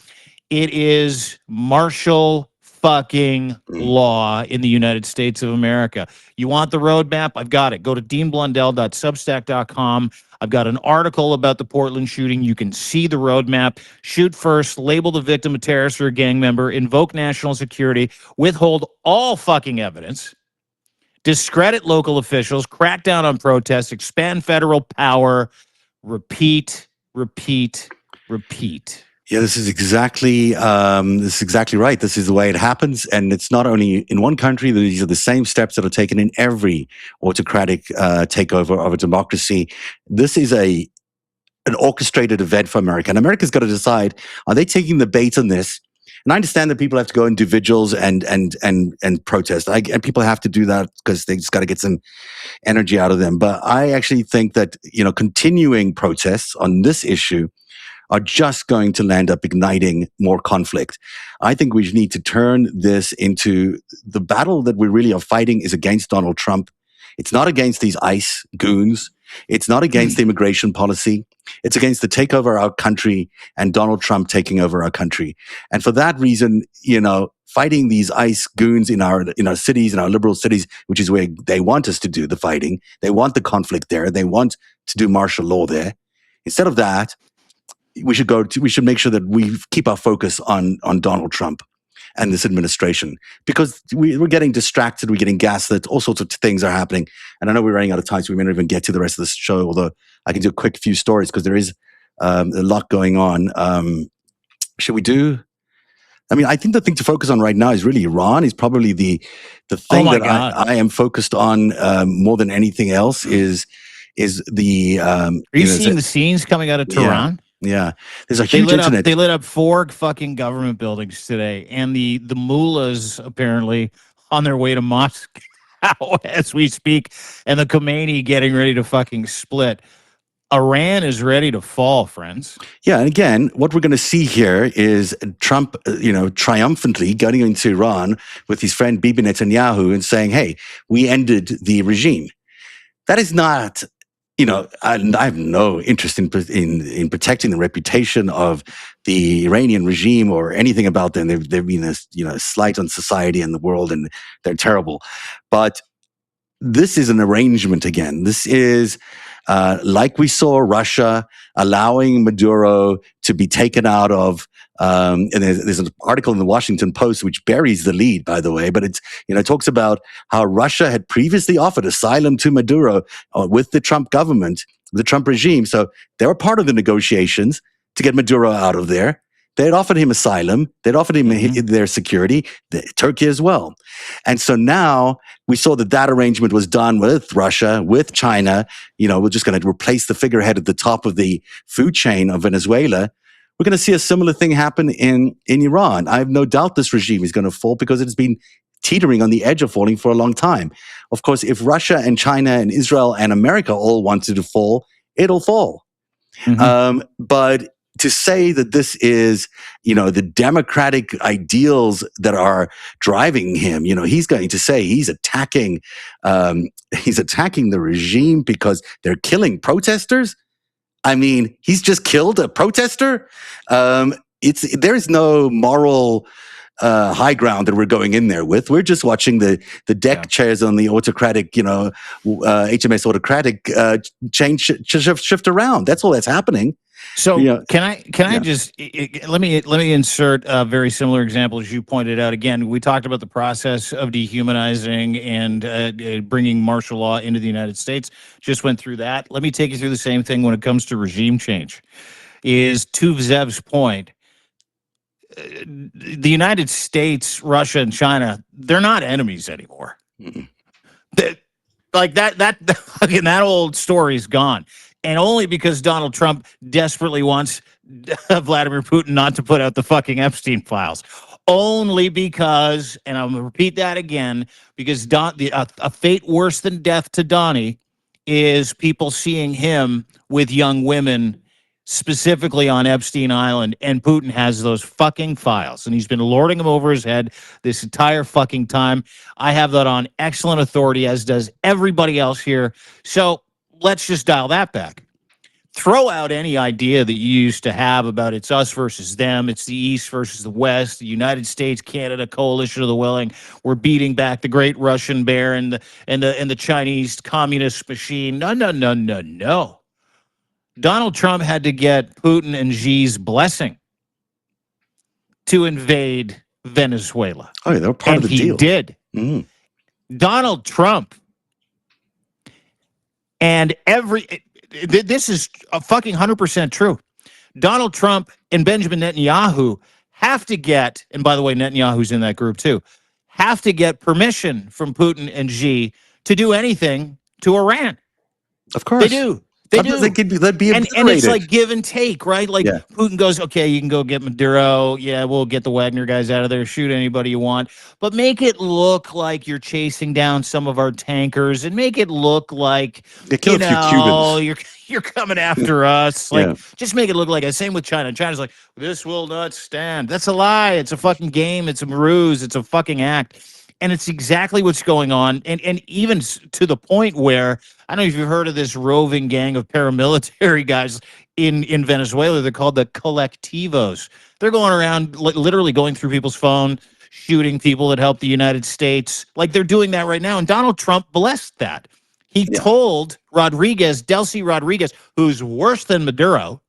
It is martial fucking law in the United States of America. You want the roadmap? I've got it. Go to deanblundell.substack.com. I've got an article about the Portland shooting. You can see the roadmap. Shoot first, label the victim a terrorist or a gang member, invoke national security, withhold all fucking evidence, discredit local officials, crack down on protests, expand federal power, repeat, repeat, repeat. Yeah, this is exactly right. This is the way it happens, and it's not only in one country. These are the same steps that are taken in every autocratic takeover of a democracy. This is an orchestrated event for America, and America's got to decide: are they taking the bait on this? And I understand that people have to go and do vigils and protest, and people have to do that because they just got to get some energy out of them. But I actually think that continuing protests on this issue are just going to land up igniting more conflict. I think we need to turn this into the battle that we really are fighting is against Donald Trump. It's not against these ICE goons. It's not against the immigration policy. It's against the takeover of our country and Donald Trump taking over our country. And for that reason, fighting these ICE goons in our cities, in our liberal cities, which is where they want us to do the fighting. They want the conflict there. They want to do martial law there. Instead of that, we should make sure that we keep our focus on Donald Trump and this administration, because we're getting distracted, we're getting gaslit, all sorts of things are happening. And I know we're running out of time, so we may not even get to the rest of this show, although I can do a quick few stories because there is a lot going on. Should we do? I mean, I think the thing to focus on right now is really Iran. Is probably the thing that I am focused on more than anything else is the. Are you seeing the scenes coming out of Tehran? Yeah, there's a huge internet. They lit up 4 fucking government buildings today, and the mullahs apparently on their way to Moscow as we speak, and the Khomeini getting ready to fucking split. Iran is ready to fall, friends. Yeah, and again, what we're going to see here is Trump, triumphantly going into Iran with his friend Bibi Netanyahu and saying, "Hey, we ended the regime." That is not. I have no interest in protecting the reputation of the Iranian regime or anything about them. They've been a slight on society and the world, and they're terrible. But this is an arrangement again. This is like we saw Russia allowing Maduro to be taken out of. And there's an article in the Washington Post which buries the lead, by the way, but it talks about how Russia had previously offered asylum to Maduro with the Trump government, the Trump regime. So they were part of the negotiations to get Maduro out of there. They had offered him asylum. They'd offered him their security, Turkey as well. And so now we saw that arrangement was done with Russia, with China. We're just going to replace the figurehead at the top of the food chain of Venezuela. We're going to see a similar thing happen in Iran. I have no doubt this regime is going to fall because it's been teetering on the edge of falling for a long time. Of course, if Russia and China and Israel and America all wanted to fall, it'll fall. But to say that this is, the democratic ideals that are driving him, he's going to say he's attacking the regime because they're killing protesters. I mean, he's just killed a protester. There's no moral high ground that we're going in there with. We're just watching the deck chairs on the autocratic, HMS autocratic shift around. That's all that's happening. So can I just let me insert a very similar example as you pointed out. Again, we talked about the process of dehumanizing and bringing martial law into the United States. Just went through that. Let me take you through the same thing when it comes to regime change. Is to Zev's point, the United States, Russia, and China, they're not enemies anymore. Like that old story's gone. And only because Donald Trump desperately wants Vladimir Putin not to put out the fucking Epstein files. Only because, and I'm going to repeat that again, because a fate worse than death to Donnie is people seeing him with young women, specifically on Epstein Island, and Putin has those fucking files, and he's been lording them over his head this entire fucking time. I have that on excellent authority, as does everybody else here. So let's just dial that back. Throw out any idea that you used to have about it's us versus them, it's the East versus the West, the United States, Canada, coalition of the willing. We're beating back the great Russian bear and the Chinese communist machine. No. Donald Trump had to get Putin and Xi's blessing to invade Venezuela. Oh, yeah, they were part And of the he deal. did. Mm. Donald Trump and this is a fucking 100% true. Donald Trump and Benjamin Netanyahu have to get, and by the way, Netanyahu's in that group too, have to get permission from Putin and Xi to do anything to Iran. Of course. They do. They Otherwise do. they'd be And it's obliterated. like give and take, right? Like Yeah. Putin goes, okay, you can go get Maduro. Yeah, we'll get the Wagner guys out of there. Shoot anybody you want, but make it look like you're chasing down some of our tankers, and make it look like They killed a few Cubans. you're coming after us. Like, Yeah. just make it look like it. Same with China. China's like, this will not stand. That's a lie. It's a fucking game. It's a ruse. It's a fucking act. And it's exactly what's going on. And even to the point where, I don't know if you've heard of this roving gang of paramilitary guys in Venezuela. They're called the Colectivos. They're going around literally going through people's phone, shooting people that help the United States. Like, they're doing that right now. And Donald Trump blessed that. He told Delcy Rodriguez, who's worse than Maduro,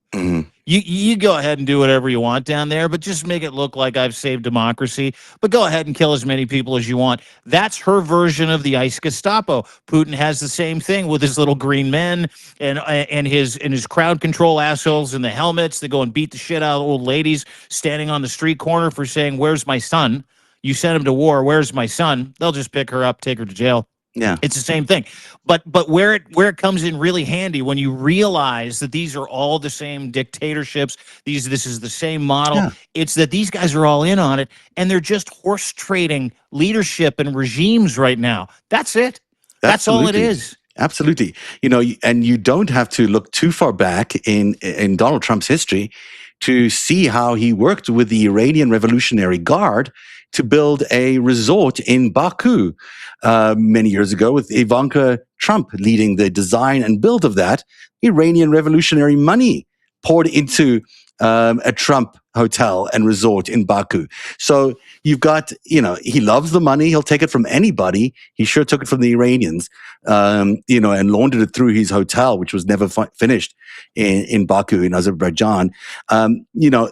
you go ahead and do whatever you want down there, but just make it look like I've saved democracy. But go ahead and kill as many people as you want. That's her version of the ICE Gestapo. Putin has the same thing with his little green men and his crowd control assholes in the helmets that go and beat the shit out of old ladies standing on the street corner for saying, "Where's my son? You sent him to war. Where's my son?" They'll just pick her up, take her to jail. Yeah. It's the same thing. But where it comes in really handy, when you realize that these are all the same dictatorships, this is the same model, it's that these guys are all in on it, and they're just horse trading leadership and regimes right now. That's it. That's all it is. Absolutely. You know, and you don't have to look too far back in Donald Trump's history to see how he worked with the Iranian Revolutionary Guard to build a resort in Baku many years ago, with Ivanka Trump leading the design and build of that. Iranian revolutionary money poured into a Trump hotel and resort in Baku. So you've got, he loves the money. He'll take it from anybody. He sure took it from the Iranians, and laundered it through his hotel, which was never finished in Baku, in Azerbaijan.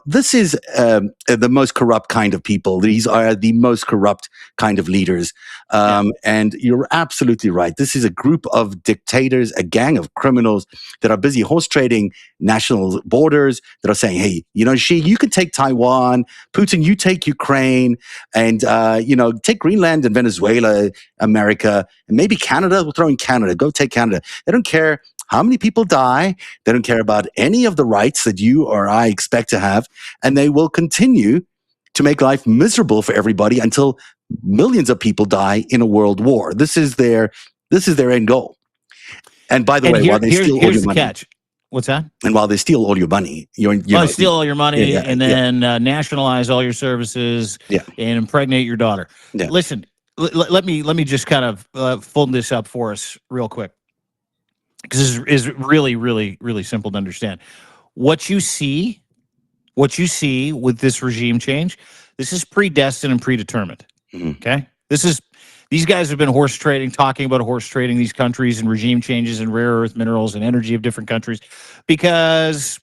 This is the most corrupt kind of people. These are the most corrupt kind of leaders. And you're absolutely right. This is a group of dictators, a gang of criminals that are busy horse trading national borders, that are saying, hey, Xi, you can take Taiwan, Putin, you take Ukraine, and take Greenland and Venezuela, America, and maybe Canada. We'll throw in Canada. Go take Canada. They don't care how many people die. They don't care about any of the rights that you or I expect to have, and they will continue to make life miserable for everybody until millions of people die in a world war. This is their end goal. And by the way, while they steal all your money, catch. What's that? And while they steal all your money, steal all your money and then nationalize all your services and impregnate your daughter. Yeah. Listen, let me just kind of fold this up for us real quick, because this is really, really, really simple to understand. What you see with this regime change, this is predestined and predetermined. Okay, these guys have been horse trading, talking about horse trading these countries and regime changes and rare earth minerals and energy of different countries, because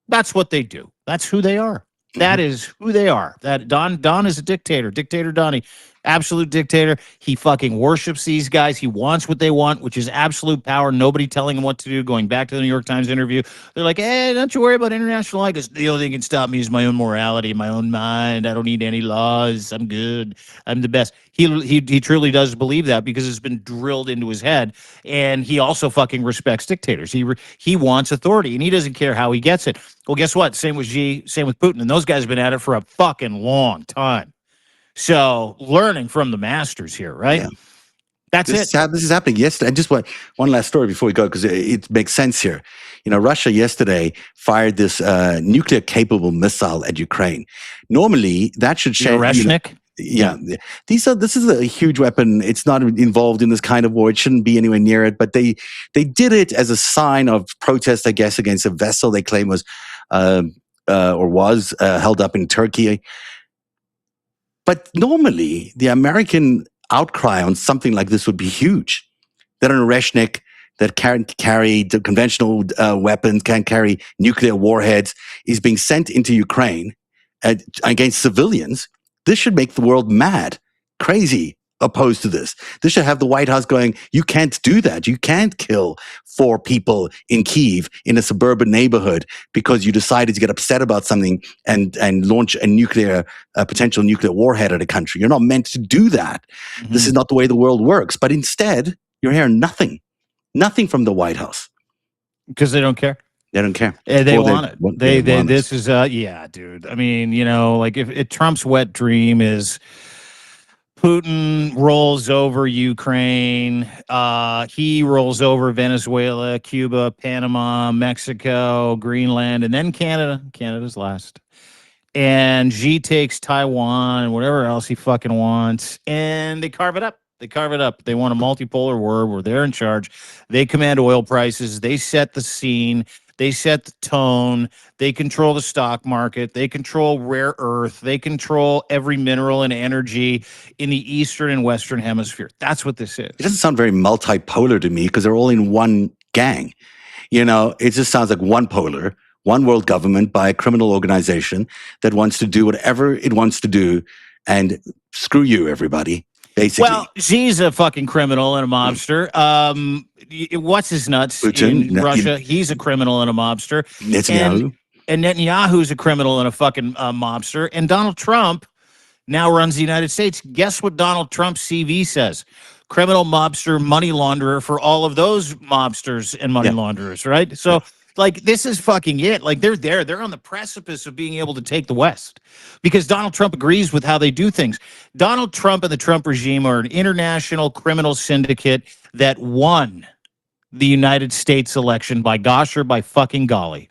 that's what they do. That's who they are. That is who they are. That Don is a dictator. Dictator Donnie, absolute dictator. He fucking worships these guys. He wants what they want, which is absolute power. Nobody telling him what to do. Going back to the New York Times interview, they're like, "Hey, don't you worry about international law, because the only thing that can stop me is my own morality, my own mind. I don't need any laws. I'm good. I'm the best." He truly does believe that, because it's been drilled into his head. And he also fucking respects dictators. He wants authority, and he doesn't care how he gets it. Well, guess what? Same with Xi, same with Putin, and those guys have been at it for a fucking long time. So learning from the masters here, right? Yeah. That's it. This is happening yesterday. And just one last story before we go, because it makes sense here. Russia yesterday fired this nuclear-capable missile at Ukraine. Normally, that should change. Oreshnik? This is a huge weapon. It's not involved in this kind of war. It shouldn't be anywhere near it. But they did it as a sign of protest, I guess, against a vessel they claim was held up in Turkey. But normally, the American outcry on something like this would be huge. That an Oreshnik that can't carry the conventional weapons, can't carry nuclear warheads, is being sent into Ukraine against civilians. This should make the world mad, crazy, opposed to this. This should have the White House going, you can't do that. You can't kill 4 people in Kyiv in a suburban neighborhood because you decided to get upset about something and launch a potential nuclear warhead at a country. You're not meant to do that. Mm-hmm. This is not the way the world works. But instead, you're hearing nothing from the White House. Because they don't care. They don't care. They want it. They this is yeah, dude. I mean, like if Trump's wet dream is Putin rolls over Ukraine, he rolls over Venezuela, Cuba, Panama, Mexico, Greenland, and then Canada. Canada's last. And Xi takes Taiwan and whatever else he fucking wants, and they carve it up. They want a multipolar world where they're in charge. They command oil prices. They set the scene. They set the tone. They control the stock market. They control rare earth. They control every mineral and energy in the Eastern and Western hemisphere. That's what this is. It doesn't sound very multipolar to me because they're all in one gang. It just sounds like one polar, one world government by a criminal organization that wants to do whatever it wants to do and screw you, everybody. Basically. Well, Xi's a fucking criminal and a mobster. What's his nuts Putin, in Russia? He's a criminal and a mobster. Netanyahu. And Netanyahu's a criminal and a fucking mobster. And Donald Trump now runs the United States. Guess what Donald Trump's CV says? Criminal, mobster, money launderer for all of those mobsters and money launderers, right? So... Like, this is fucking it. Like, they're there. They're on the precipice of being able to take the West because Donald Trump agrees with how they do things. Donald Trump and the Trump regime are an international criminal syndicate that won the United States election by gosh or by fucking golly.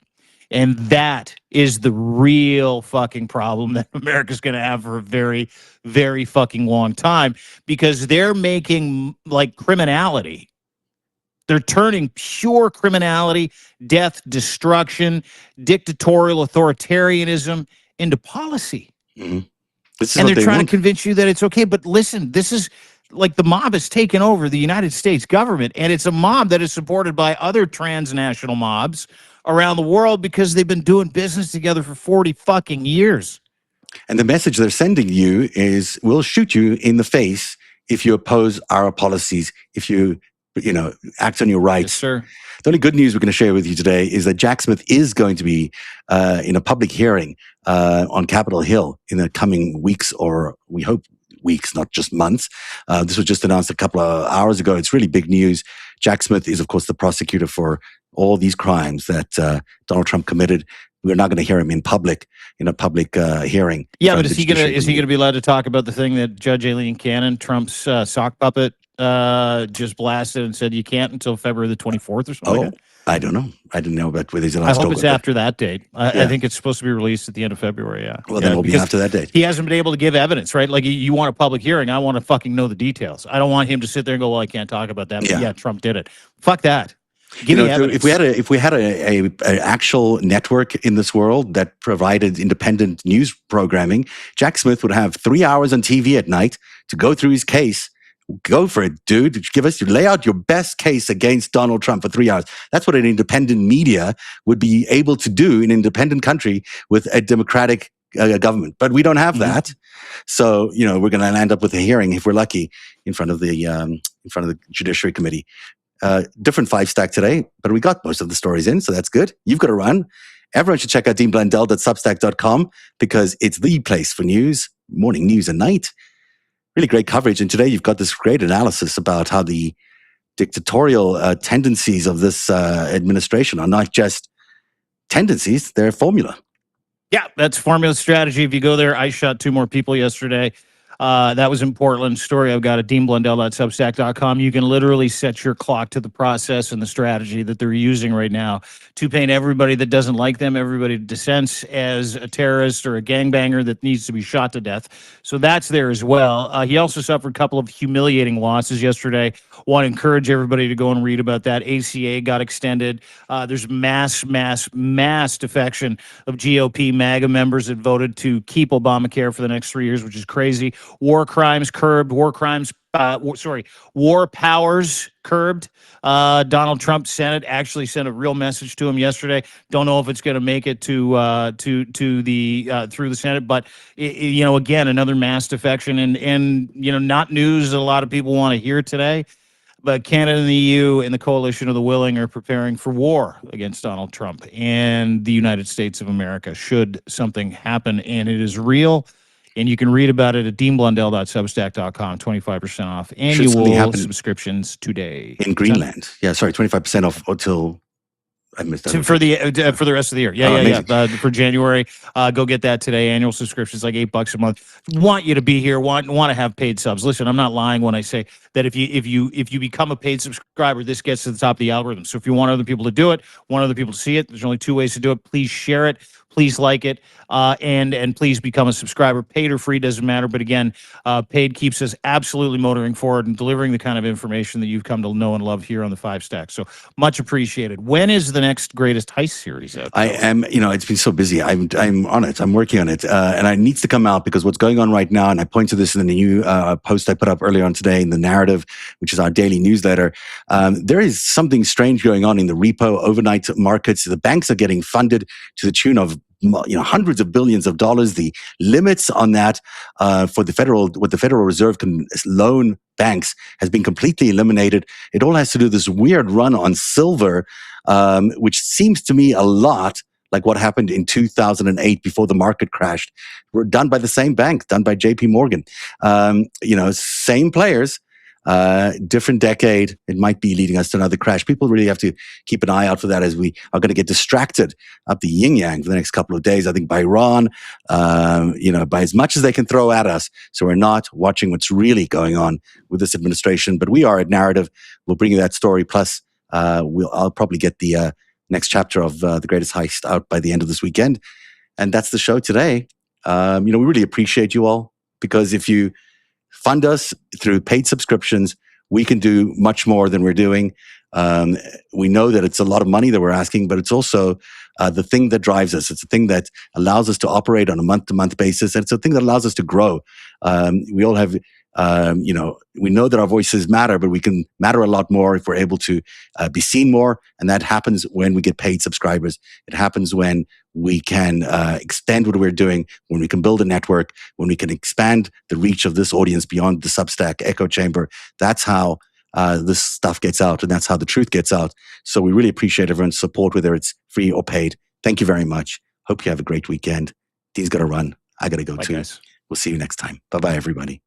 And that is the real fucking problem that America's going to have for a very, very fucking long time because they're making, like, criminality. They're turning pure criminality, death, destruction, dictatorial authoritarianism into policy. Mm-hmm. And they're trying to convince you that it's okay. But listen, this is like the mob has taken over the United States government, and it's a mob that is supported by other transnational mobs around the world because they've been doing business together for 40 fucking years. And the message they're sending you is, we'll shoot you in the face if you oppose our policies, if you act on your rights. Yes, sir. The only good news we're going to share with you today is that Jack Smith is going to be in a public hearing on Capitol Hill in the coming weeks, or we hope weeks, not just months. This was just announced a couple of hours ago. It's really big news. Jack Smith is, of course, the prosecutor for all these crimes that Donald Trump committed. We're not going to hear him in a public hearing. Yeah, but is he going to be allowed to talk about the thing that Judge Aileen Cannon, Trump's sock puppet, just blasted and said you can't until February the 24th or something like that? I don't know. I didn't know about whether he's allowed I to hope talk it's about after that date. I think it's supposed to be released at the end of February, yeah. Well, then it'll be after that date. He hasn't been able to give evidence, right? Like, you want a public hearing, I want to fucking know the details. I don't want him to sit there and go, well, I can't talk about that. But yeah, Trump did it. Fuck that. Give me evidence. If we had a actual network in this world that provided independent news programming, Jack Smith would have 3 hours on TV at night to go through his case. Go for it, dude. Lay out your best case against Donald Trump for 3 hours. That's what an independent media would be able to do in an independent country with a democratic government. But we don't have that. So, we're going to end up with a hearing, if we're lucky, in front of the Judiciary Committee. Different FiveStack today, but we got most of the stories in, so that's good. You've got to run. Everyone should check out deanblundell.substack.com because it's the place for news, morning news and night. Really great coverage. And today you've got this great analysis about how the dictatorial tendencies of this administration are not just tendencies, they're formula. Yeah, that's formula strategy. If you go there, I shot 2 more people yesterday. That was in Portland. Story I've got at deanblundell.substack.com. You can literally set your clock to the process and the strategy that they're using right now to paint everybody that doesn't like them, everybody dissents, as a terrorist or a gangbanger that needs to be shot to death. So that's there as well. He also suffered a couple of humiliating losses yesterday. Want to encourage everybody to go and read about that. ACA got extended. There's mass defection of GOP MAGA members that voted to keep Obamacare for the next 3 years, which is crazy. war crimes curbed, war powers curbed. Donald Trump Senate actually sent a real message to him yesterday. Don't know if it's going to make it to the through the Senate, but again, another mass defection, and not news that a lot of people want to hear today. But Canada and the EU and the coalition of the willing are preparing for war against Donald Trump and the United States of America should something happen, and it is real. And you can read about it at deanblundell.substack.com, 25% off annual subscriptions today. In Greenland. Yeah, sorry, 25% off until... I missed that. For the rest of the year. Yeah. For January, go get that today. Annual subscriptions like $8 a month. Want you to be here. Want to have paid subs. Listen, I'm not lying when I say that if you become a paid subscriber, this gets to the top of the algorithm. So if you want other people to do it, want other people to see it, there's only 2 ways to do it. Please share it. Please like it, and please become a subscriber. Paid or free doesn't matter. But again, paid keeps us absolutely motoring forward and delivering the kind of information that you've come to know and love here on the FiveStack. So much appreciated. When is the next Greatest Heist series out? I am. It's been so busy. I'm on it. I'm working on it, and it needs to come out because what's going on right now. And I point to this in the new post I put up earlier on today in the Narrative, which is our daily newsletter. There is something strange going on in the repo overnight markets. The banks are getting funded to the tune of hundreds of billions of dollars. The limits on that for what the Federal Reserve can loan banks has been completely eliminated. It all has to do with this weird run on silver, which seems to me a lot like what happened in 2008 before the market crashed. Were done by the same bank, done by JP Morgan. Same players. Different decade, it might be leading us to another crash. People really have to keep an eye out for that as we are going to get distracted up the yin-yang for the next couple of days, I think, by Iran, by as much as they can throw at us. So we're not watching what's really going on with this administration. But we are at Narrative. We'll bring you that story. Plus, I'll probably get the next chapter of The Greatest Heist out by the end of this weekend. And that's the show today. We really appreciate you all, because if you fund us through paid subscriptions, we can do much more than we're doing. We know that it's a lot of money that we're asking, but it's also the thing that drives us. It's the thing that allows us to operate on a month-to-month basis, and it's the thing that allows us to grow. We all have, we know that our voices matter, but we can matter a lot more if we're able to be seen more, and that happens when we get paid subscribers. It happens when we can extend what we're doing, when we can build a network, when we can expand the reach of this audience beyond the Substack echo chamber. That's how this stuff gets out, and that's how the truth gets out. So we really appreciate everyone's support, whether it's free or paid. Thank you very much. Hope you have a great weekend. Dean's got to run. I got to go too. Guys. We'll see you next time. Bye-bye, everybody.